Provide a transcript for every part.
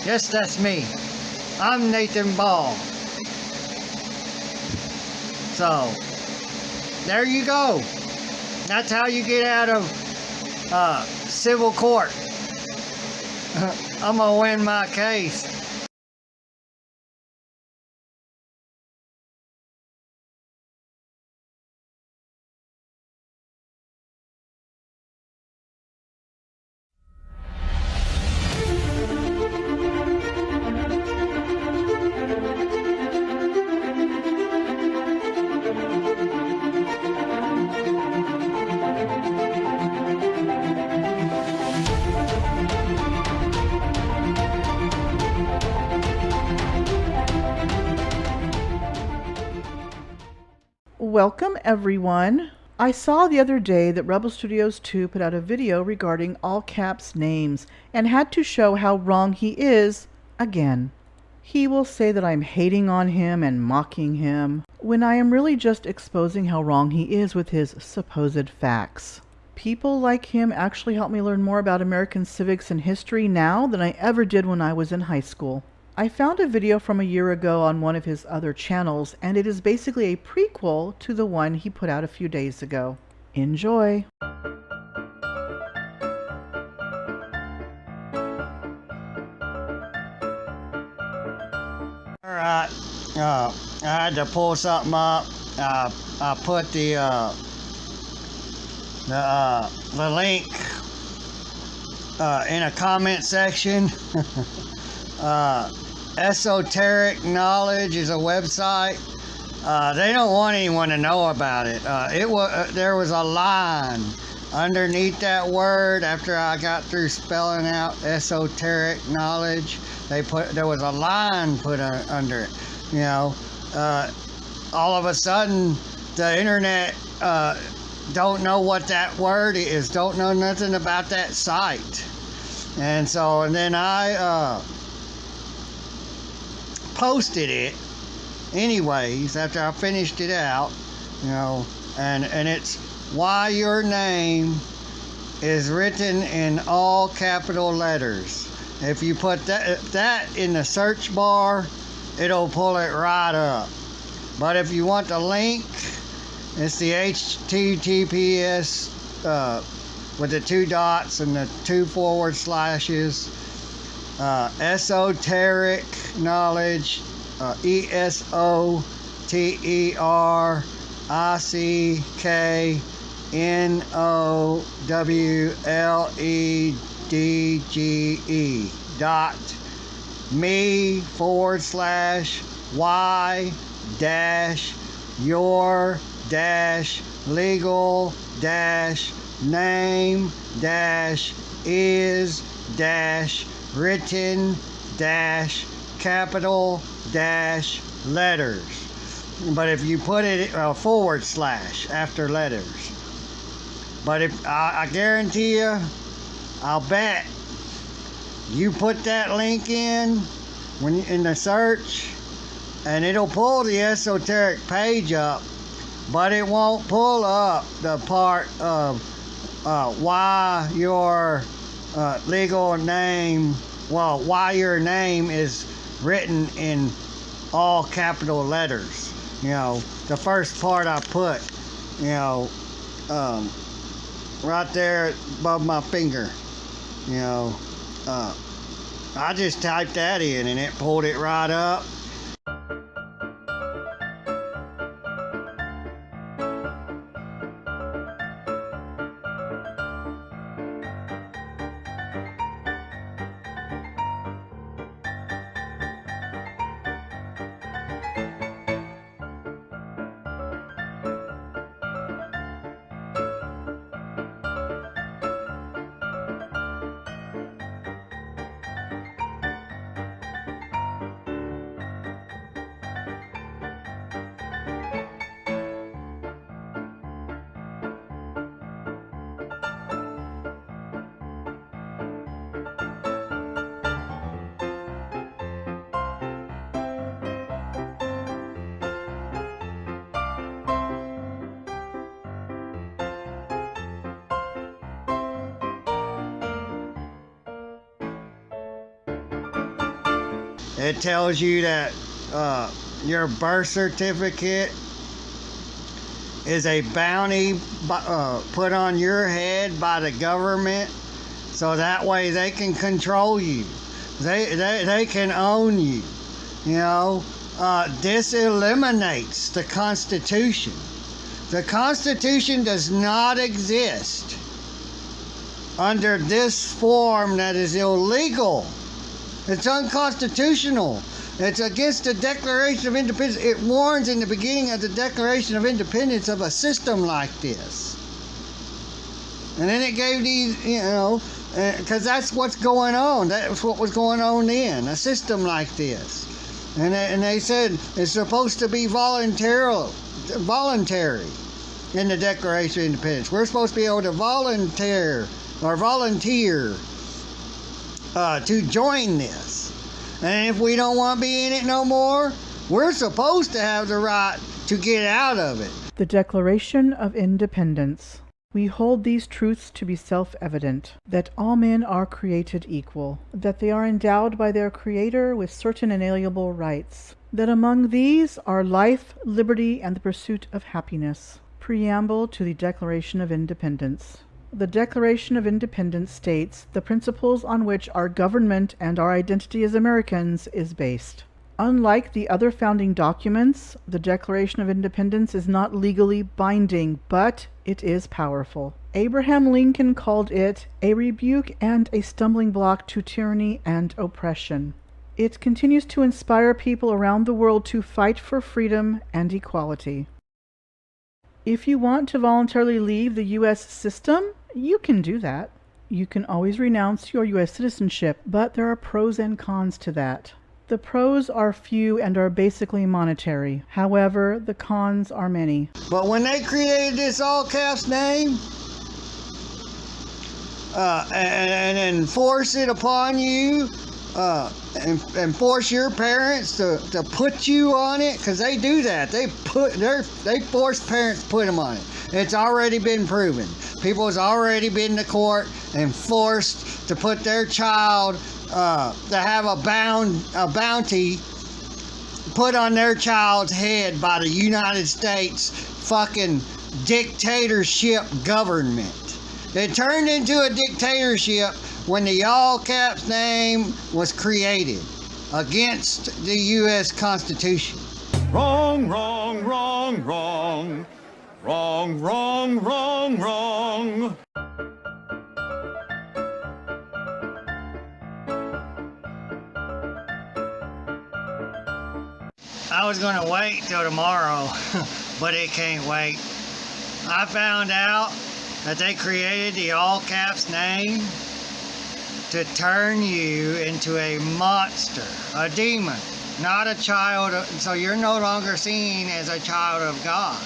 Yes, that's me. I'm Nathan Ball. So, there you go. That's how you get out of civil court. I'm gonna win my case. Welcome everyone. I saw the other day that Rebel Studios 2 put out a video regarding all caps names and had to show how wrong he is again. He will say that I'm hating on him and mocking him, when I am really just exposing how wrong he is with his supposed facts. People like him actually help me learn more about American civics and history now than I ever did when I was in high school. I found a video from a year ago on one of his other channels, and it is basically a prequel to the one he put out a few days ago. Enjoy! Alright, I had to pull something up. I put the link in a comment section. Esoteric Knowledge is a website. They don't want anyone to know about it. There was a line underneath that word after I got through spelling out esoteric knowledge. There was a line put under it. You know, all of a sudden the internet don't know what that word is. Don't know nothing about that site. And then I posted it anyways after I finished it out, you know, and it's why your name is written in all capital letters. If you put that in the search bar, it'll pull it right up. But if you want the link, it's the HTTPS with the 2 dots and the 2 forward slashes. Esoteric Knowledge, me/your-legal-your-written-is-written-capital-letters. But if you put it forward slash after letters. But if I guarantee you, I'll bet you put that link in in the search, and it'll pull the esoteric page up, but it won't pull up the part of why your legal name, why your name is written in all capital letters. You know, the first part I put, you know, right there above my finger, you know, I just typed that in and it pulled it right up. It tells you that your birth certificate is a bounty put on your head by the government, so that way they can control you. They can own you. You know, this eliminates the Constitution. The Constitution does not exist under this form that is illegal. It's unconstitutional. It's against the Declaration of Independence. It warns in the beginning of the Declaration of Independence of a system like this. And then it gave these, you know, because that's what's going on. That's what was going on then, a system like this. And they said it's supposed to be voluntary in the Declaration of Independence. We're supposed to be able to volunteer to join this. And if we don't want to be in it no more, we're supposed to have the right to get out of it. The Declaration of Independence. We hold these truths to be self-evident, that all men are created equal, that they are endowed by their Creator with certain inalienable rights, that among these are life, liberty, and the pursuit of happiness. Preamble to the Declaration of Independence. The Declaration of Independence states the principles on which our government and our identity as Americans is based. Unlike the other founding documents, the Declaration of Independence is not legally binding, but it is powerful. Abraham Lincoln called it a rebuke and a stumbling block to tyranny and oppression. It continues to inspire people around the world to fight for freedom and equality. If you want to voluntarily leave the U.S. system, you can do that. You can always renounce your U.S. citizenship, but there are pros and cons to that. The pros are few and are basically monetary. However, the cons are many. But when they created this all caps name and enforce it upon you, and force your parents to put you on it, because they do that. They force parents to put them on it. It's already been proven. People has already been to court and forced to put their child to have a bounty put on their child's head by the United States fucking dictatorship government. It turned into a dictatorship when the all caps name was created against the U.S. Constitution. Wrong, wrong, wrong, wrong. Wrong, wrong, wrong, wrong. I was going to wait till tomorrow, but it can't wait. I found out that they created the all caps name to turn you into a monster, a demon, not a child of, so you're no longer seen as a child of God.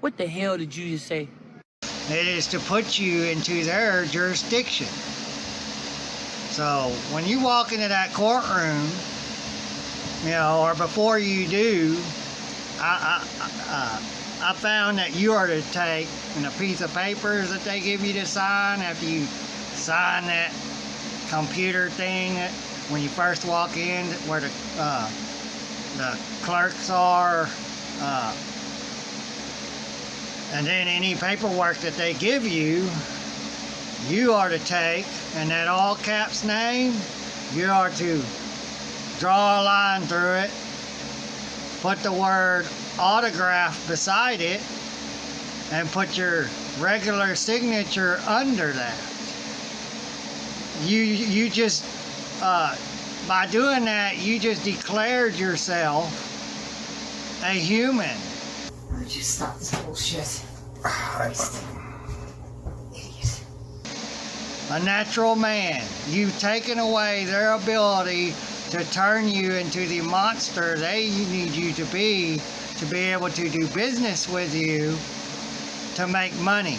What the hell did you just say? It is to put you into their jurisdiction. So when you walk into that courtroom, you know, or before you do, I found that you are to take in a piece of papers that they give you to sign after you sign that computer thing when you first walk in, where the clerks are, and then any paperwork that they give you, you are to take, and that all caps name, you are to draw a line through it, put the word autograph beside it, and put your regular signature under that. You just, by doing that, you just declared yourself a human. Would you stop this bullshit? Christ. Idiot. A natural man. You've taken away their ability to turn you into the monster they need you to be able to do business with you, to make money.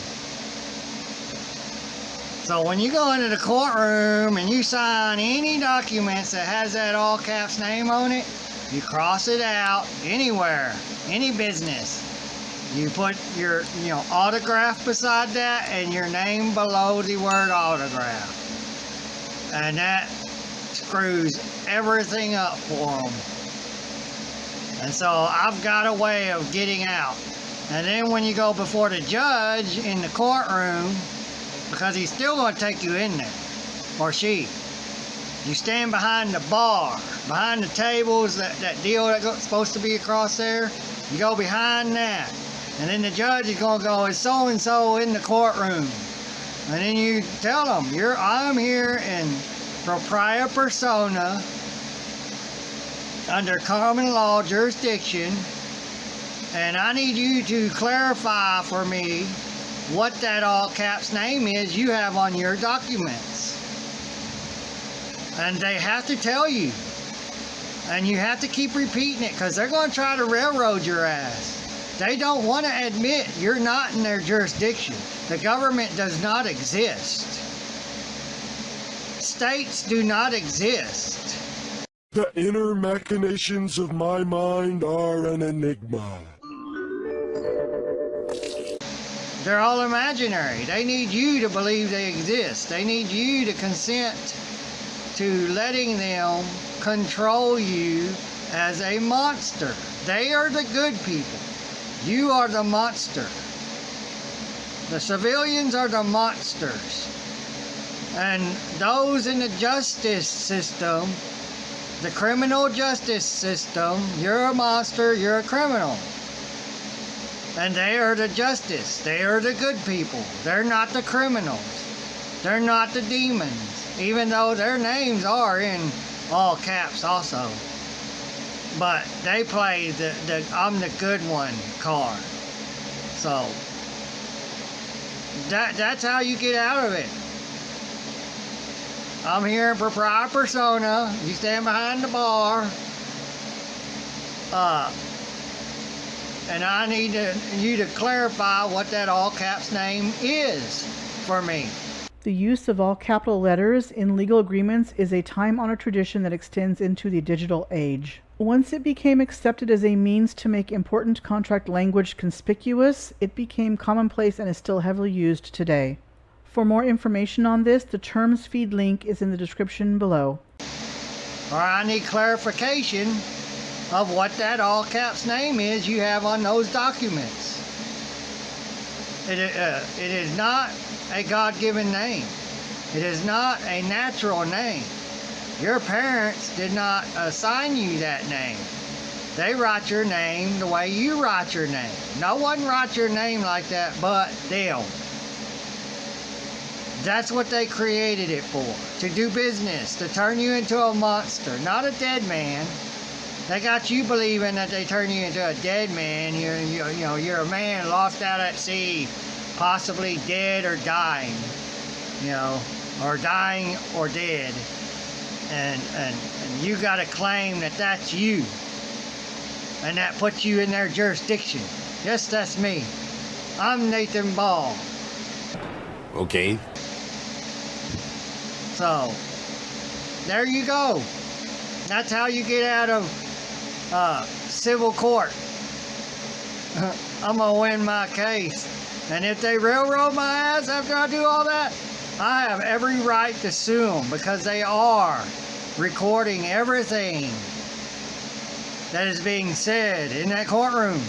So when you go into the courtroom and you sign any documents that has that all caps name on it, you cross it out anywhere, any business. You put your autograph beside that and your name below the word autograph. And that screws everything up for them. And so I've got a way of getting out. And then when you go before the judge in the courtroom, because he's still going to take you in there, or she, you stand behind the bar, behind the tables, that deal that's supposed to be across there, you go behind that. And then the judge is going to go, is so-and-so in the courtroom? And then you tell them, I'm here in propria persona, under common law jurisdiction, and I need you to clarify for me what that all caps name is you have on your documents. And they have to tell you. And you have to keep repeating it, because they're going to try to railroad your ass. They don't want to admit you're not in their jurisdiction. The government does not exist. States do not exist. The inner machinations of my mind are an enigma. They're all imaginary. They need you to believe they exist. They need you to consent to letting them control you as a monster. They are the good people. You are the monster. The civilians are the monsters. And those in the justice system, the criminal justice system, you're a monster, you're a criminal. And they are the justice. They are the good people. They're not the criminals. They're not the demons. Even though their names are in all caps also. But they play the I'm the good one card. So that's how you get out of it. I'm here in propria persona. You stand behind the bar. And I need you to clarify what that all caps name is for me. The use of all capital letters in legal agreements is a time-honored tradition that extends into the digital age. Once it became accepted as a means to make important contract language conspicuous, it became commonplace and is still heavily used today. For more information on this, the terms feed link is in the description below. Or I need clarification of what that all caps name is you have on those documents. It is not a God-given name. It is not a natural name. Your parents did not assign you that name. They write your name the way you write your name. No one writes your name like that but them. That's what they created it for. To do business, to turn you into a monster, not a dead man. They got you believing that they turn you into a dead man. You're a man lost out at sea, possibly dead or dying, or dying or dead. And you got to claim that that's you. And that puts you in their jurisdiction. Yes, that's me. I'm Nathan Ball. Okay. So, there you go. That's how you get out of civil court. I'm gonna win my case. And if they railroad my ass after I do all that, I have every right to sue them, because they are recording everything that is being said in that courtroom.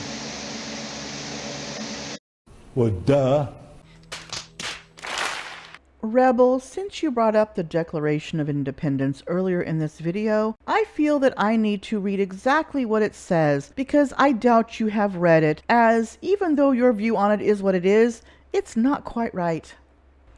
Well, duh. Rebel, since you brought up the Declaration of Independence earlier in this video, I feel that I need to read exactly what it says, because I doubt you have read it, as even though your view on it is what it is, it's not quite right.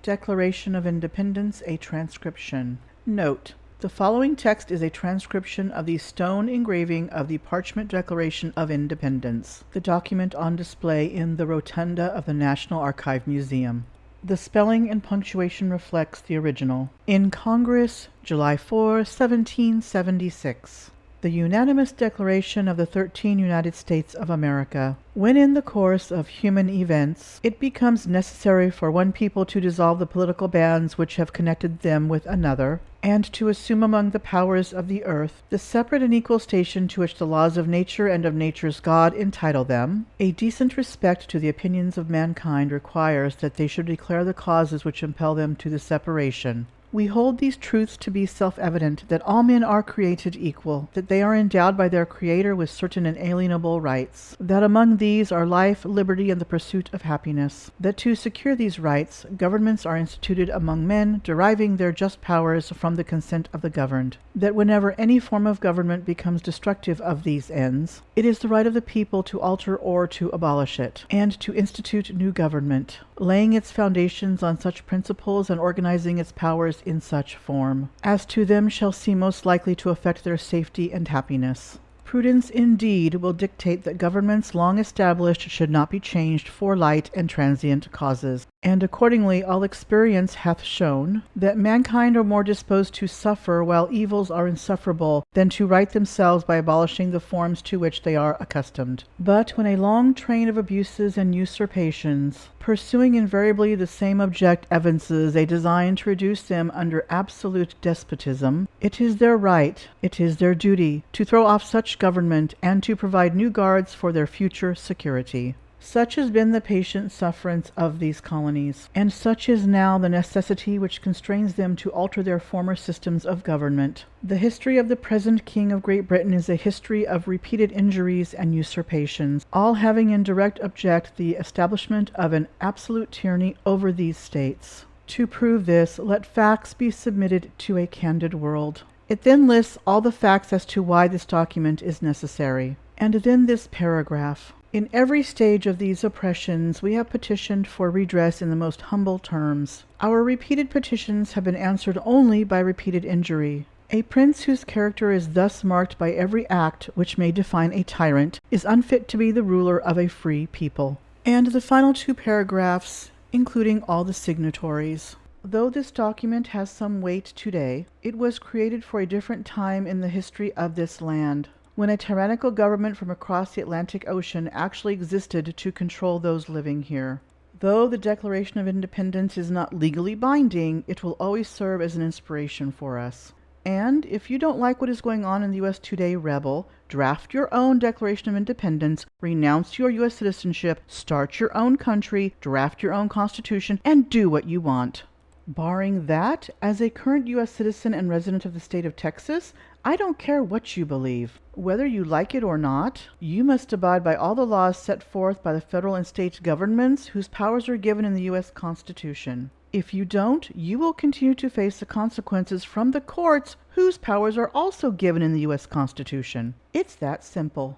Declaration of Independence, a transcription. Note: the following text is a transcription of the stone engraving of the Parchment Declaration of Independence, the document on display in the Rotunda of the National Archive Museum. The spelling and punctuation reflects the original. In Congress, July 4, 1776. The unanimous declaration of the 13 United States of America. When in the course of human events, it becomes necessary for one people to dissolve the political bands which have connected them with another, and to assume among the powers of the earth the separate and equal station to which the laws of nature and of nature's God entitle them, a decent respect to the opinions of mankind requires that they should declare the causes which impel them to the separation. We hold these truths to be self-evident, that all men are created equal, that they are endowed by their Creator with certain inalienable rights, that among these are life, liberty, and the pursuit of happiness, that to secure these rights, governments are instituted among men, deriving their just powers from the consent of the governed, that whenever any form of government becomes destructive of these ends, it is the right of the people to alter or to abolish it, and to institute new government, laying its foundations on such principles and organizing its powers in such form as to them shall seem most likely to affect their safety and happiness. Prudence indeed will dictate that governments long established should not be changed for light and transient causes, and accordingly all experience hath shown that mankind are more disposed to suffer while evils are insufferable than to right themselves by abolishing the forms to which they are accustomed. But when a long train of abuses and usurpations, pursuing invariably the same object, evinces a design to reduce them under absolute despotism, it is their right, it is their duty, to throw off such government and to provide new guards for their future security. Such has been the patient sufferance of these colonies, and such is now the necessity which constrains them to alter their former systems of government. The history of the present King of Great Britain is a history of repeated injuries and usurpations, all having in direct object the establishment of an absolute tyranny over these states. To prove this, let facts be submitted to a candid world. It then lists all the facts as to why this document is necessary. And then this paragraph. In every stage of these oppressions we have petitioned for redress in the most humble terms. Our repeated petitions have been answered only by repeated injury. A prince whose character is thus marked by every act which may define a tyrant is unfit to be the ruler of a free people. And the final two paragraphs, including all the signatories. Though this document has some weight today, it was created for a different time in the history of this land, when a tyrannical government from across the Atlantic Ocean actually existed to control those living here. Though the Declaration of Independence is not legally binding, it will always serve as an inspiration for us. And if you don't like what is going on in the U.S. today, rebel, draft your own Declaration of Independence, renounce your U.S. citizenship, start your own country, draft your own constitution, and do what you want. Barring that, as a current U.S. citizen and resident of the state of Texas, I don't care what you believe. Whether you like it or not, you must abide by all the laws set forth by the federal and state governments whose powers are given in the U.S. Constitution. If you don't, you will continue to face the consequences from the courts whose powers are also given in the U.S. Constitution. It's that simple.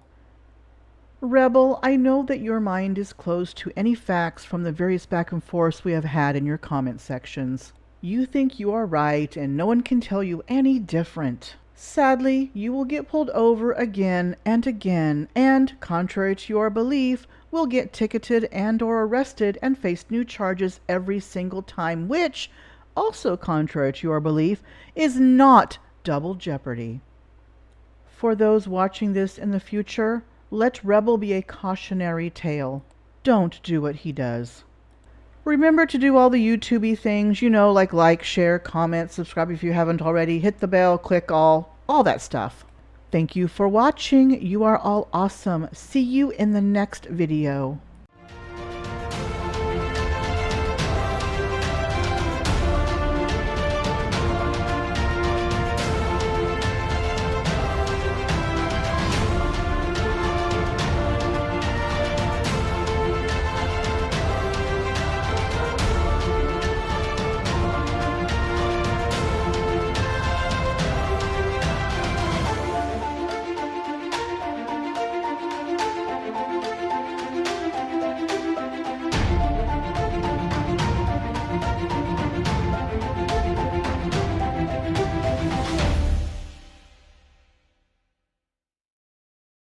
Rebel, I know that your mind is closed to any facts from the various back and forths we have had in your comment sections. You think you are right, and no one can tell you any different. Sadly, you will get pulled over again and again, and, contrary to your belief, will get ticketed and or arrested and face new charges every single time, which, also contrary to your belief, is not double jeopardy. For those watching this in the future, let Rebel be a cautionary tale. Don't do what he does. Remember to do all the YouTube-y things, like, share, comment, subscribe if you haven't already, hit the bell, click all that stuff. Thank you for watching. You are all awesome. See you in the next video.